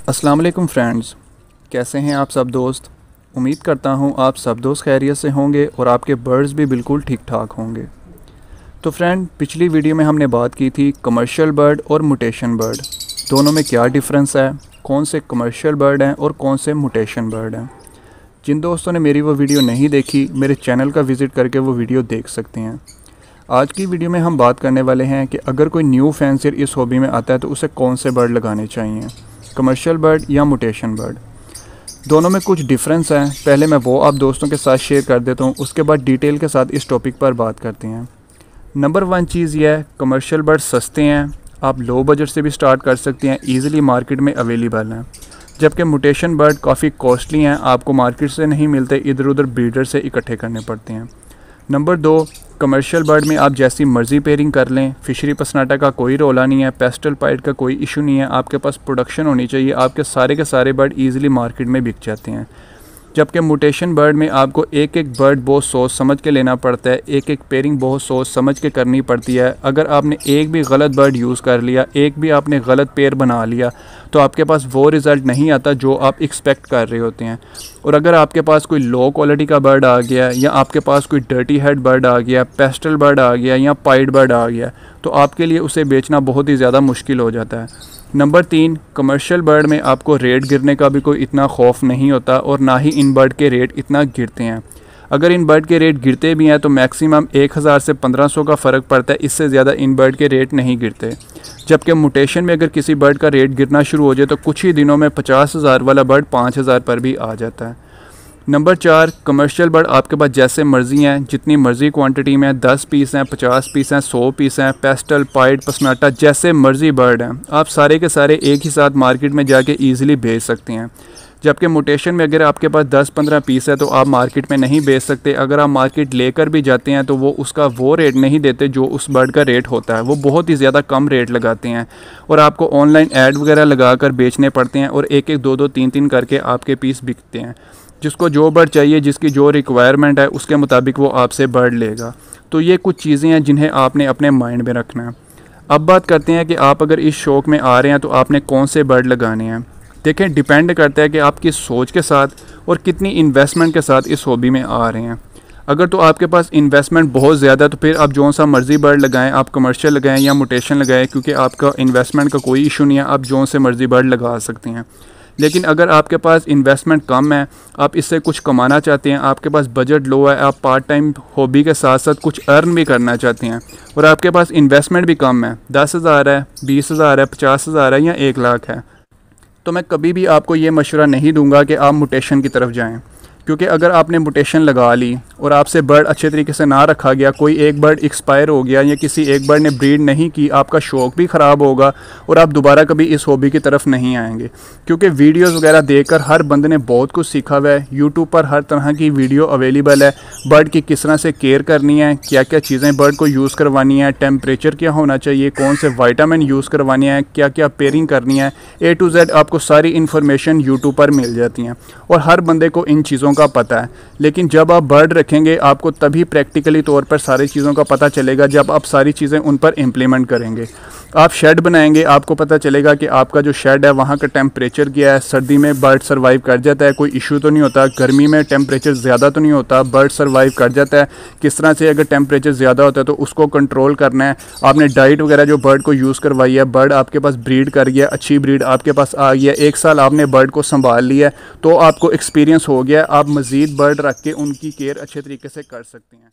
अस्सलाम वालेकुम फ्रेंड्स, कैसे हैं आप सब दोस्त। उम्मीद करता हूं आप सब दोस्त खैरियत से होंगे और आपके बर्ड्स भी बिल्कुल ठीक ठाक होंगे। तो फ्रेंड, पिछली वीडियो में हमने बात की थी कमर्शियल बर्ड और मुटेशन बर्ड, दोनों में क्या डिफरेंस है, कौन से कमर्शियल बर्ड हैं और कौन से मुटेशन बर्ड हैं। जिन दोस्तों ने मेरी वो वीडियो नहीं देखी, मेरे चैनल का विज़िट करके वो वीडियो देख सकते हैं। आज की वीडियो में हम बात करने वाले हैं कि अगर कोई न्यू फैंसियर इस हॉबी में आता है तो उसे कौन से बर्ड लगाने चाहिए, कमर्शियल बर्ड या मुटेशन बर्ड। दोनों में कुछ डिफरेंस है, पहले मैं वो आप दोस्तों के साथ शेयर कर देता हूँ, उसके बाद डिटेल के साथ इस टॉपिक पर बात करते हैं। नंबर 1 चीज़ यह है, कमर्शियल बर्ड सस्ते हैं, आप लो बजट से भी स्टार्ट कर सकते हैं, ईज़िली मार्केट में अवेलेबल हैं। जबकि मुटेशन बर्ड काफ़ी कॉस्टली हैं, आपको मार्केट से नहीं मिलते, इधर उधर ब्रीडर से इकट्ठे करने पड़ते हैं। नंबर 2, कमर्शियल बर्ड में आप जैसी मर्ज़ी पेयरिंग कर लें, फिशरी पसनाटा का कोई रोला नहीं है, पेस्टल पाइट का कोई इशू नहीं है, आपके पास प्रोडक्शन होनी चाहिए, आपके सारे के सारे बर्ड ईज़िली मार्केट में बिक जाते हैं। जबकि मुटेशन बर्ड में आपको एक एक बर्ड बहुत सोच समझ के लेना पड़ता है, एक एक पेयरिंग बहुत सोच समझ के करनी पड़ती है। अगर आपने एक भी गलत बर्ड यूज़ कर लिया, एक भी आपने गलत पेयर बना लिया, तो आपके पास वो रिज़ल्ट नहीं आता जो आप एक्सपेक्ट कर रहे होते हैं। और अगर आपके पास कोई लो क्वालिटी का बर्ड आ गया, या आपके पास कोई डर्टी हेड बर्ड आ गया, पेस्टल बर्ड आ गया या पाइट बर्ड आ गया, तो आपके लिए उसे बेचना बहुत ही ज़्यादा मुश्किल हो जाता है। नंबर 3, कमर्शियल बर्ड में आपको रेट गिरने का भी कोई इतना खौफ नहीं होता और ना ही इन बर्ड के रेट इतना गिरते हैं। अगर इन बर्ड के रेट गिरते भी हैं तो मैक्सिमम 1000 से 1500 का फ़र्क पड़ता है, इससे ज़्यादा इन बर्ड के रेट नहीं गिरते। जबकि मुटेशन में अगर किसी बर्ड का रेट गिरना शुरू हो जाए तो कुछ ही दिनों में 50,000 वाला बर्ड 5000 पर भी आ जाता है। नंबर 4, कमर्शियल बर्ड आपके पास जैसे मर्ज़ी हैं, जितनी मर्ज़ी क्वांटिटी में, 10 पीस हैं, 50 पीस हैं, 100 पीस हैं, पेस्टल पाइट पसनाटा जैसे मर्ज़ी बर्ड हैं, आप सारे के सारे एक ही साथ मार्केट में जाके ईज़िली बेच सकते हैं। जबकि मुटेशन में अगर आपके पास 10-15 पीस है तो आप मार्केट में नहीं बेच सकते। अगर आप मार्केट लेकर भी जाते हैं तो वो उसका वो रेट नहीं देते जो उस बर्ड का रेट होता है, वो बहुत ही ज़्यादा कम रेट लगाते हैं और आपको ऑनलाइन ऐड वगैरह लगा कर बेचने पड़ते हैं और एक एक दो दो तीन तीन करके आपके पीस बिकते हैं। जिसको जो बर्ड चाहिए, जिसकी जो रिक्वायरमेंट है, उसके मुताबिक वो आपसे बर्ड लेगा। तो ये कुछ चीज़ें हैं जिन्हें आपने अपने माइंड में रखना है। अब बात करते हैं कि आप अगर इस शौक़ में आ रहे हैं तो आपने कौन से बर्ड लगाने हैं। देखें, डिपेंड करता है कि आप किस सोच के साथ और कितनी इन्वेस्टमेंट के साथ इस हॉबी में आ रहे हैं। अगर तो आपके पास इन्वेस्टमेंट बहुत ज़्यादा है तो फिर आप जो सा मर्ज़ी बर्ड लगाएं, आप कमर्शियल लगाएं या मुटेशन लगाएं, क्योंकि आपका इन्वेस्टमेंट का कोई इशू नहीं है, आप जो से मर्ज़ी बर्ड लगा सकते हैं। लेकिन अगर आपके पास इन्वेस्टमेंट कम है, आप इससे कुछ कमाना चाहते हैं, आपके पास बजट लो है, आप पार्ट टाइम हॉबी के साथ साथ कुछ अर्न भी करना चाहते हैं और आपके पास इन्वेस्टमेंट भी कम है, 10,000 है, 20,000 है, 50,000 है या 1 लाख है, तो मैं कभी भी आपको ये मशवरा नहीं दूंगा कि आप मुटेशन की तरफ जाएं। क्योंकि अगर आपने मुटेशन लगा ली और आपसे बर्ड अच्छे तरीके से ना रखा गया, कोई एक बर्ड एक्सपायर हो गया या किसी एक बर्ड ने ब्रीड नहीं की, आपका शौक़ भी ख़राब होगा और आप दोबारा कभी इस हॉबी की तरफ नहीं आएंगे। क्योंकि वीडियोस वगैरह देखकर हर बंदे ने बहुत कुछ सीखा हुआ है। यूट्यूब पर हर तरह की वीडियो अवेलेबल है, बर्ड की किस तरह से केयर करनी है, क्या क्या चीज़ें बर्ड को यूज़ करवानी है, टेम्परेचर क्या होना चाहिए, कौन से विटामिन यूज़ करवानी है, क्या क्या पेयरिंग करनी है, A to Z आपको सारी इन्फॉर्मेशन यूट्यूब पर मिल जाती हैं और हर बंदे को इन चीज़ों का पता है। लेकिन जब आप बर्ड रखेंगे आपको तभी प्रैक्टिकली तौर पर सारी चीज़ों का पता चलेगा, जब आप सारी चीज़ें उन पर इम्प्लीमेंट करेंगे। आप शेड बनाएंगे, आपको पता चलेगा कि आपका जो शेड है वहाँ का टेम्परेचर क्या है, सर्दी में बर्ड सर्वाइव कर जाता है, कोई इशू तो नहीं होता, गर्मी में टेम्परेचर ज़्यादा तो नहीं होता, बर्ड सर्वाइव कर जाता है, किस तरह से अगर टेम्परेचर ज़्यादा होता है तो उसको कंट्रोल करना है। आपने डाइट वगैरह जो बर्ड को यूज़ करवाई है, बर्ड आपके पास ब्रीड कर गया, अच्छी ब्रीड आपके पास आ गया, 1 साल आपने बर्ड को संभाल लिया, तो आपको एक्सपीरियंस हो गया, आप मज़ीद बर्ड रख के उनकी केयर अच्छे तरीके से कर सकते हैं।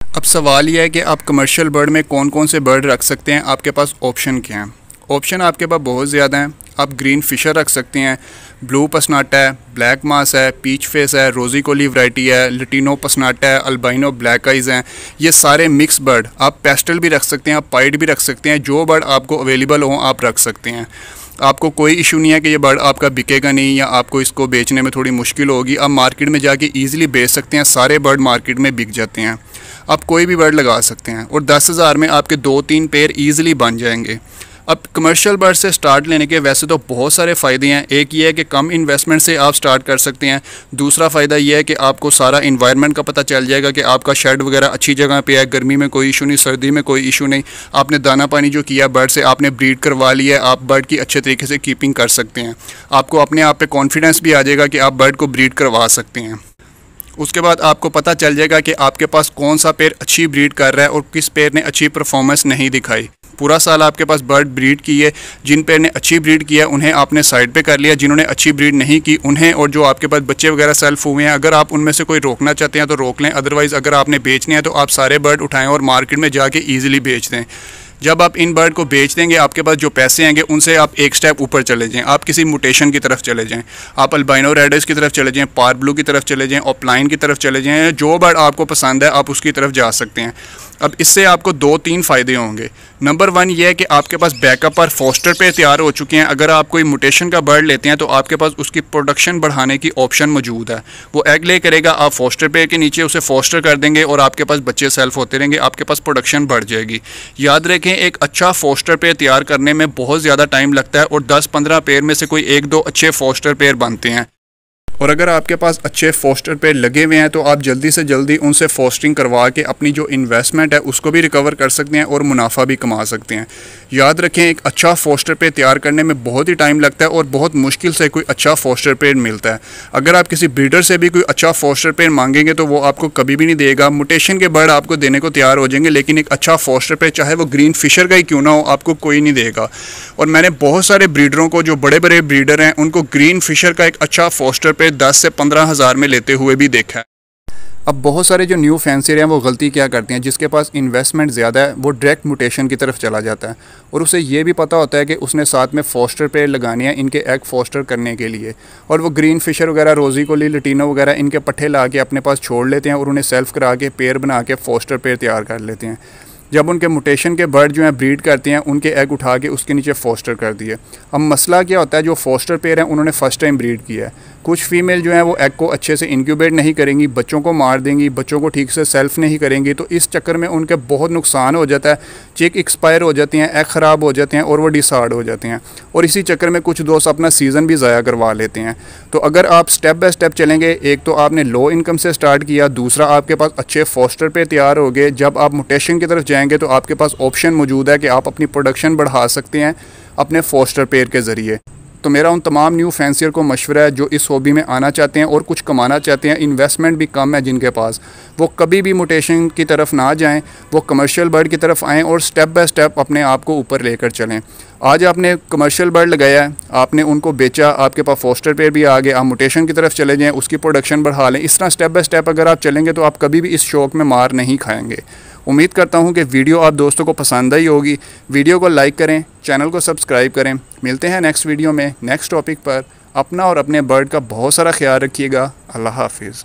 अब सवाल यह है कि आप कमर्शियल बर्ड में कौन कौन से बर्ड रख सकते हैं, आपके पास ऑप्शन क्या हैं। ऑप्शन आपके पास बहुत ज़्यादा हैं। आप ग्रीन फिशर रख सकते हैं, ब्लू पसनाटा है, ब्लैक मास है, पीच फेस है, रोज़ी कोली वैरायटी है, लटीनो पसनाटा है, अल्बाइनो ब्लैक आइज़ हैं, ये सारे मिक्स बर्ड। आप पेस्टल भी रख सकते हैं, आप पाइट भी रख सकते हैं, जो बर्ड आपको अवेलेबल हो आप रख सकते हैं। आपको कोई इशू नहीं है कि ये बर्ड आपका बिकेगा नहीं या आपको इसको बेचने में थोड़ी मुश्किल होगी। आप मार्केट में जाके ईज़िली बेच सकते हैं, सारे बर्ड मार्केट में बिक जाते हैं। आप कोई भी बर्ड लगा सकते हैं और 10,000 में आपके 2-3 पेयर ईज़िली बन जाएंगे। अब कमर्शियल बर्ड से स्टार्ट लेने के वैसे तो बहुत सारे फ़ायदे हैं। एक ये है कि कम इन्वेस्टमेंट से आप स्टार्ट कर सकते हैं। दूसरा फ़ायदा ये है कि आपको सारा इन्वायरमेंट का पता चल जाएगा कि आपका शेड वगैरह अच्छी जगह पे है, गर्मी में कोई इशू नहीं, सर्दी में कोई इशू नहीं। आपने दाना पानी जो किया बर्ड से, आपने ब्रीड करवा लिया है, आप बर्ड की अच्छे तरीके से कीपिंग कर सकते हैं। आपको अपने आप पे कॉन्फिडेंस भी आ जाएगा कि आप बर्ड को ब्रीड करवा सकते हैं। उसके बाद आपको पता चल जाएगा कि आपके पास कौन सा पेयर अच्छी ब्रीड कर रहा है और किस पेयर ने अच्छी परफॉर्मेंस नहीं दिखाई। पूरा साल आपके पास बर्ड ब्रीड की है, जिन पेयर ने अच्छी ब्रीड किया उन्हें आपने साइड पे कर लिया, जिन्होंने अच्छी ब्रीड नहीं की उन्हें, और जो आपके पास बच्चे वगैरह सेल्फ हुए हैं, अगर आप उनमें से कोई रोकना चाहते हैं तो रोक लें। अदरवाइज़ अगर आपने बेचने हैं तो आप सारे बर्ड उठाएं और मार्केट में जाके ईजिली बेच दें। जब आप इन बर्ड को बेच देंगे आपके पास जो पैसे आएंगे उनसे आप एक स्टेप ऊपर चले जाएं, आप किसी म्यूटेशन की तरफ चले जाएं, आप अल्बाइनो रेडर्स की तरफ चले जाएं, पार ब्लू की तरफ चले जाएं, ऑफलाइन की तरफ चले जाएं। जो बर्ड आपको पसंद है आप उसकी तरफ जा सकते हैं। अब इससे आपको 2-3 फ़ायदे होंगे। नंबर 1 ये है कि आपके पास बैकअप और फोस्टर पे तैयार हो चुके हैं। अगर आप कोई म्यूटेशन का बर्ड लेते हैं तो आपके पास उसकी प्रोडक्शन बढ़ाने की ऑप्शन मौजूद है। वो एग ले करेगा, आप फोस्टर पे के नीचे उसे फोस्टर कर देंगे और आपके पास बच्चे सेल्फ होते रहेंगे, आपके पास प्रोडक्शन बढ़ जाएगी। याद रखें, एक अच्छा फोस्टर पेयर तैयार करने में बहुत ज़्यादा टाइम लगता है और 10-15 पेयर में से कोई 1-2 अच्छे फोस्टर पेयर बनते हैं। और अगर आपके पास अच्छे फोस्टर पेयर लगे हुए हैं तो आप जल्दी से जल्दी उनसे फोस्टिंग करवा के अपनी जो इन्वेस्टमेंट है उसको भी रिकवर कर सकते हैं और मुनाफा भी कमा सकते हैं। याद रखें, एक अच्छा फोस्टर पेयर तैयार करने में बहुत ही टाइम लगता है और बहुत मुश्किल से कोई अच्छा फोस्टर पेयर मिलता है। अगर आप किसी ब्रीडर से भी कोई अच्छा फोस्टर पेयर मांगेंगे तो वो आपको कभी भी नहीं देगा। म्यूटेशन के बर्ड आपको देने को तैयार हो जाएंगे, लेकिन एक अच्छा फोस्टर पेयर चाहे वो ग्रीन फिशर का ही क्यों ना हो आपको कोई नहीं देगा। और मैंने बहुत सारे ब्रीडरों को, जो बड़े बड़े ब्रीडर हैं, उनको ग्रीन फिशर का एक अच्छा फोस्टर पेयर 10 से 15 हज़ार में लेते हुए भी देखा है। अब बहुत सारे जो न्यू फैंसियर हैं वो गलती क्या करते हैं, जिसके पास इन्वेस्टमेंट ज़्यादा है वो डायरेक्ट म्यूटेशन की तरफ चला जाता है और उसे ये भी पता होता है कि उसने साथ में फोस्टर पेयर लगाने हैं इनके एग फोस्टर करने के लिए, और वो ग्रीन फिशर वगैरह, रोजी कोली, लटीनो वगैरह इनके पट्ठे ला के अपने पास छोड़ लेते हैं और उन्हें सेल्फ करा के पेयर बना के फोस्टर पेयर तैयार कर लेते हैं। जब उनके म्यूटेशन के बर्ड जो हैं ब्रीड करते हैं उनके एग उठा के उसके नीचे फोस्टर कर दिए। अब मसला क्या होता है, जो फोस्टर पेयर हैं उन्होंने फ़र्स्ट टाइम ब्रीड किया है। कुछ फीमेल जो हैं वो एग को अच्छे से इंक्यूबेट नहीं करेंगी, बच्चों को मार देंगी, बच्चों को ठीक से सेल्फ नहीं करेंगी, तो इस चक्कर में उनके बहुत नुकसान हो जाता है। चिक एक्सपायर हो जाती हैं, एग ख़राब हो जाते हैं और वो डिसहार्ड हो जाते हैं, और इसी चक्कर में कुछ दोस्त अपना सीज़न भी ज़ाया करवा लेते हैं। तो अगर आप स्टेप बाय स्टेप चलेंगे, एक तो आपने लो इनकम से स्टार्ट किया, दूसरा आपके पास अच्छे फोस्टर पे तैयार हो गए, जब आप म्यूटेशन की तरफ जाएंगे तो आपके पास ऑप्शन मौजूद है कि आप अपनी प्रोडक्शन बढ़ा सकते हैं अपने फोस्टर पेयर के ज़रिए। तो मेरा उन तमाम न्यू फैंसियर को मशवरा है जो इस हॉबी में आना चाहते हैं और कुछ कमाना चाहते हैं, इन्वेस्टमेंट भी कम है जिनके पास, वो कभी भी म्यूटेशन की तरफ ना जाएं, वो कमर्शियल बर्ड की तरफ आएँ और स्टेप बाय स्टेप अपने आप को ऊपर लेकर चलें। आज आपने कमर्शियल बर्ड लगाया है, आपने उनको बेचा, आपके पास फोस्टर पेयर भी आ गए, आप म्यूटेशन की तरफ चले जाएँ, उसकी प्रोडक्शन बढ़ा लें। इस तरह स्टेप बाय स्टेप अगर आप चलेंगे तो आप कभी भी इस शौक़ में मार नहीं खाएँगे। उम्मीद करता हूँ कि वीडियो आप दोस्तों को पसंद आई होगी। वीडियो को लाइक करें, चैनल को सब्सक्राइब करें। मिलते हैं नेक्स्ट वीडियो में नेक्स्ट टॉपिक पर। अपना और अपने बर्ड का बहुत सारा ख्याल रखिएगा। अल्लाह हाफिज़।